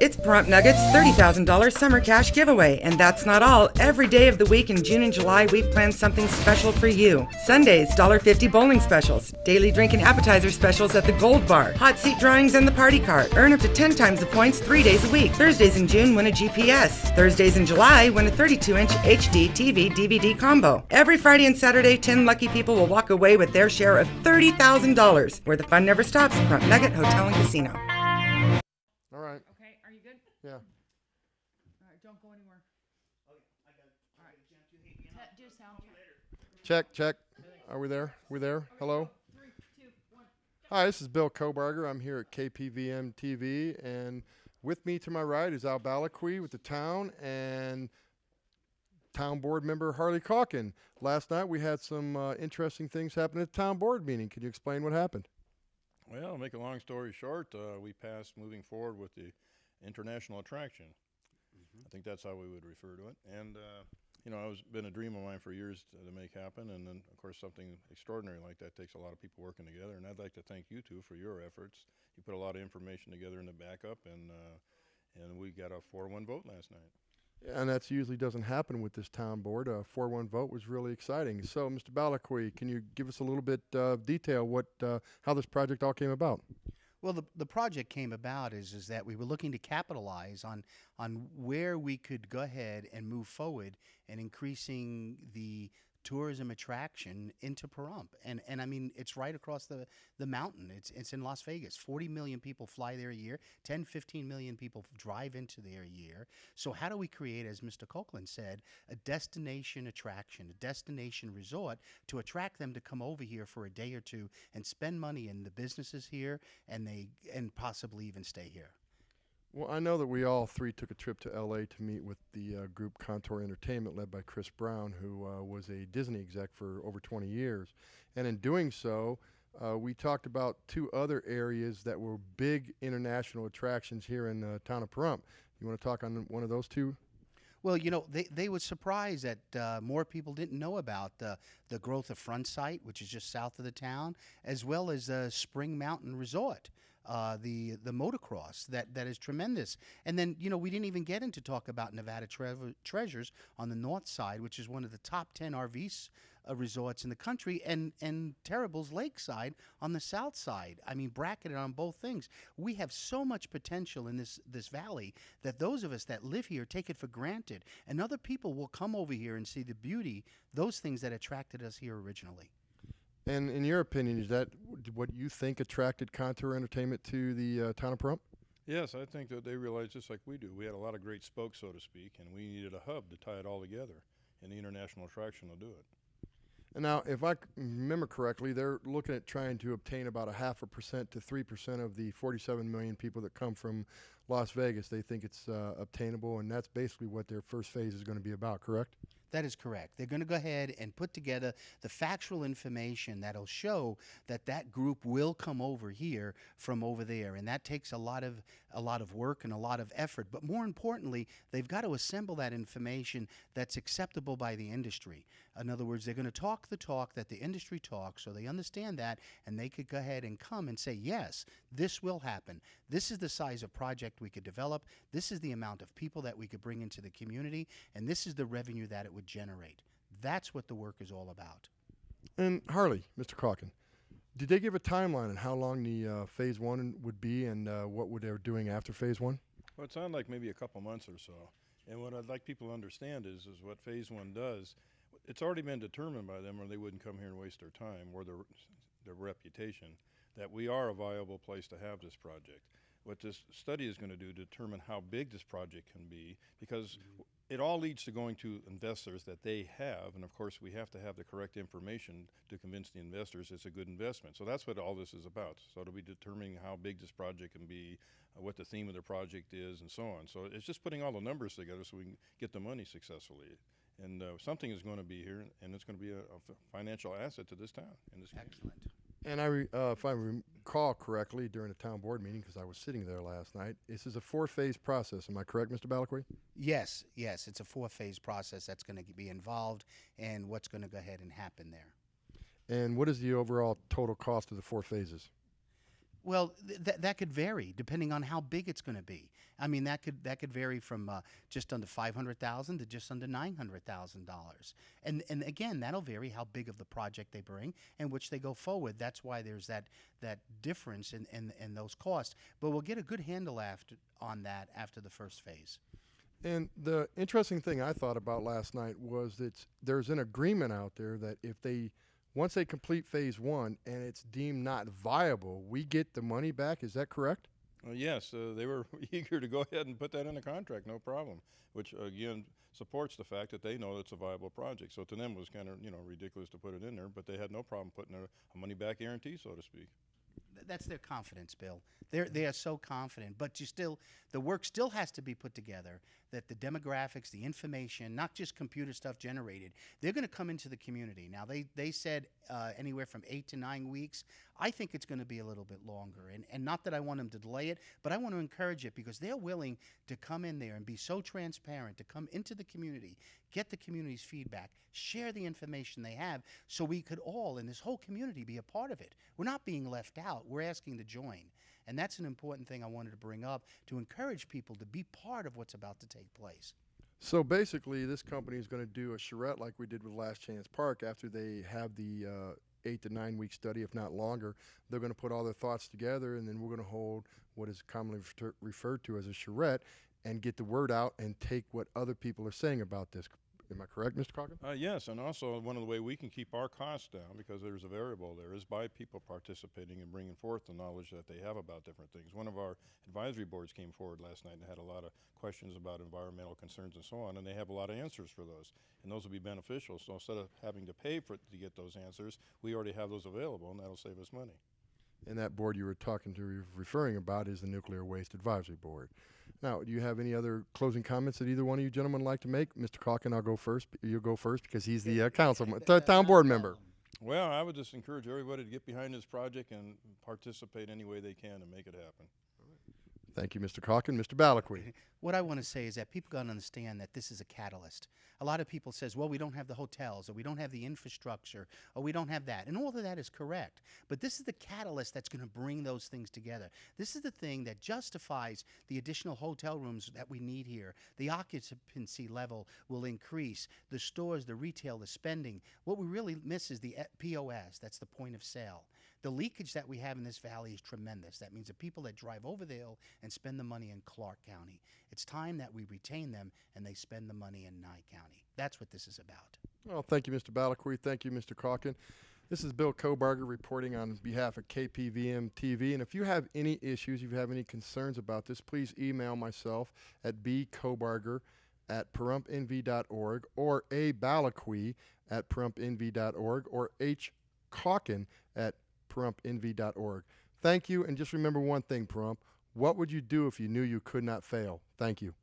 It's Pahrump Nuggets $30,000 summer cash giveaway, and that's not all. Every day of the week in June and July, we've planned something special for you. Sundays, $1.50 bowling specials, daily drink and appetizer specials at the Gold Bar, hot seat drawings and the party cart. Earn up to 10 times the points 3 days a week. Thursdays in June, win a GPS. Thursdays in July, win a 32-inch HD TV DVD combo. Every Friday and Saturday, 10 lucky people will walk away with their share of $30,000. Where the fun never stops, Pahrump Nugget Hotel and Casino. All right. Okay, are you good? Yeah. All right, don't go anywhere. Okay, I got it. All right. Do sound check. Check. Are we there? We there? Hello? 3, 2, 1. Hi, this is Bill Kobarger. I'm here at KPVM-TV, and with me to my right is Al Balaqui with the town and town board member Harley Calkin. Last night we had some interesting things happen at the town board meeting. Can you explain what happened? Well, to make a long story short, we passed moving forward with the international attraction. I think that's how we would refer to it. And, you know, it's been a dream of mine for years to make happen. And then, of course, something extraordinary like that takes a lot of people working together. And I'd like to thank you two for your efforts. You put a lot of information together in the backup, and we got a 4-1 vote last night. And that usually doesn't happen with this town board. A 4-1 vote was really exciting. So, Mr. Balaqui, can you give us a little bit of detail how this project all came about? Well, the project came about is that we were looking to capitalize on where we could go ahead and move forward in increasing the tourism attraction into Pahrump. And I mean, it's right across the mountain. It's in Las Vegas. 40 million people fly there a year. 10, 15 million people drive into there a year. So how do we create, as Mr. Copeland said, a destination attraction, a destination resort to attract them to come over here for a day or two and spend money in the businesses here and possibly even stay here? Well, I know that we all three took a trip to L.A. to meet with the group Contour Entertainment led by Chris Brown, who was a Disney exec for over 20 years. And in doing so, we talked about two other areas that were big international attractions here in the town of Pahrump. You want to talk on one of those two? Well, you know, they were surprised that more people didn't know about the growth of Front Sight, which is just south of the town, as well as Spring Mountain Resort. The motocross that is tremendous. And then, you know, we didn't even get into talk about Nevada Treasures on the north side, which is one of the top 10 RV resorts in the country, and Terrible's Lakeside on the south side. I mean, bracketed on both things. We have so much potential in this valley that those of us that live here take it for granted. And other people will come over here and see the beauty, those things that attracted us here originally. And in your opinion, is that what you think attracted Contour Entertainment to the town of Pahrump? Yes, I think that they realized just like we do. We had a lot of great spokes, so to speak, and we needed a hub to tie it all together, and the international attraction will do it. And now, if I remember correctly, they're looking at trying to obtain about 0.5% to 3% of the 47 million people that come from Las Vegas. They think it's obtainable, and that's basically what their first phase is going to be about, correct? That is correct. They're going to go ahead and put together the factual information that'll show that group will come over here from over there, and that takes a lot of work and a lot of effort. But more importantly, they've got to assemble that information that's acceptable by the industry. In other words, they're going to talk the talk that the industry talks, so they understand that, and they could go ahead and come and say, yes, this will happen. This is the size of project we could develop. This is the amount of people that we could bring into the community, and this is the revenue that it would generate. That's what the work is all about. And Harley, Mr. Calkin, did they give a timeline on how long the phase one would be, and what would they were doing after phase one? Well, it sounded like maybe a couple months or so. And what I'd like people to understand is what phase one does. It's already been determined by them, or they wouldn't come here and waste their time or their reputation, that we are a viable place to have this project. What this study is going to do determine how big this project can be, because it all leads to going to investors that they have, and of course we have to have the correct information to convince the investors it's a good investment. So that's what all this is about. So it'll be determining how big this project can be, what the theme of the project is, and so on. So it's just putting all the numbers together so we can get the money successfully. And something is going to be here, and it's going to be a financial asset to this town. In this Excellent. And if I recall correctly, during the town board meeting, because I was sitting there last night, this is a 4-phase process. Am I correct, Mr. Balaqui? Yes, it's a 4-phase process that's going to be involved, and what's going to go ahead and happen there. And what is the overall total cost of the 4 phases? Well, that could vary depending on how big it's going to be. I mean, that could vary from just under $500,000 to just under $900,000, and again, that'll vary how big of the project they bring and which they go forward. That's why there's that difference in those costs. But we'll get a good handle on that after the first phase. And the interesting thing I thought about last night was that there's an agreement out there that once they complete phase one and it's deemed not viable, we get the money back. Is that correct? Yes, they were eager to go ahead and put that in the contract, no problem, which again supports the fact that they know it's a viable project. So to them it was kind of ridiculous to put it in there, but they had no problem putting a money back guarantee, so to speak. That's their confidence, Bill. They are so confident, but the work still has to be put together. That the demographics, the information, not just computer stuff generated, they're going to come into the community. Now they said anywhere from 8 to 9 weeks. I think it's going to be a little bit longer, and not that I want them to delay it, but I want to encourage it because they're willing to come in there and be so transparent, to come into the community, get the community's feedback, share the information they have, so we could all in this whole community be a part of it. We're not being left out. We're asking to join. And that's an important thing I wanted to bring up to encourage people to be part of what's about to take place. So basically, this company is going to do a charrette like we did with Last Chance Park. After they have the 8 to 9 week study, if not longer, they're going to put all their thoughts together, and then we're going to hold what is commonly referred to as a charrette and get the word out and take what other people are saying about this. Am I correct, Mr. Calkin? Yes, and also one of the way we can keep our costs down, because there's a variable there, is by people participating and bringing forth the knowledge that they have about different things. One of our advisory boards came forward last night and had a lot of questions about environmental concerns and so on, and they have a lot of answers for those, and those will be beneficial. So instead of having to pay to get those answers, we already have those available, and that'll save us money. And that board you were referring about is the Nuclear Waste Advisory Board. Now, do you have any other closing comments that either one of you gentlemen like to make? Mr. Calkin, I'll go first. You'll go first because he's the town board member. Well, I would just encourage everybody to get behind this project and participate any way they can and make it happen. Thank you, Mr. Calkin. Mr. Balakwi. What I want to say is that people got to understand that this is a catalyst. A lot of people says, well, we don't have the hotels, or we don't have the infrastructure, or we don't have that. And all of that is correct. But this is the catalyst that's going to bring those things together. This is the thing that justifies the additional hotel rooms that we need here. The occupancy level will increase. The stores, the retail, the spending. What we really miss is the POS. That's the point of sale. The leakage that we have in this valley is tremendous. That means the people that drive over the hill and spend the money in Clark County. It's time that we retain them and they spend the money in Nye County. That's what this is about. Well, thank you, Mr. Balakwi. Thank you, Mr. Calkin. This is Bill Kobarger reporting on behalf of KPVM-TV. And if you have any issues, if you have any concerns about this, please email myself at bkobarger@pahrump.nv.org or abalakwi@pahrump.nv.org or hcalkin@pahrump.nv.org. Thank you, and just remember one thing, Pahrump. What would you do if you knew you could not fail? Thank you.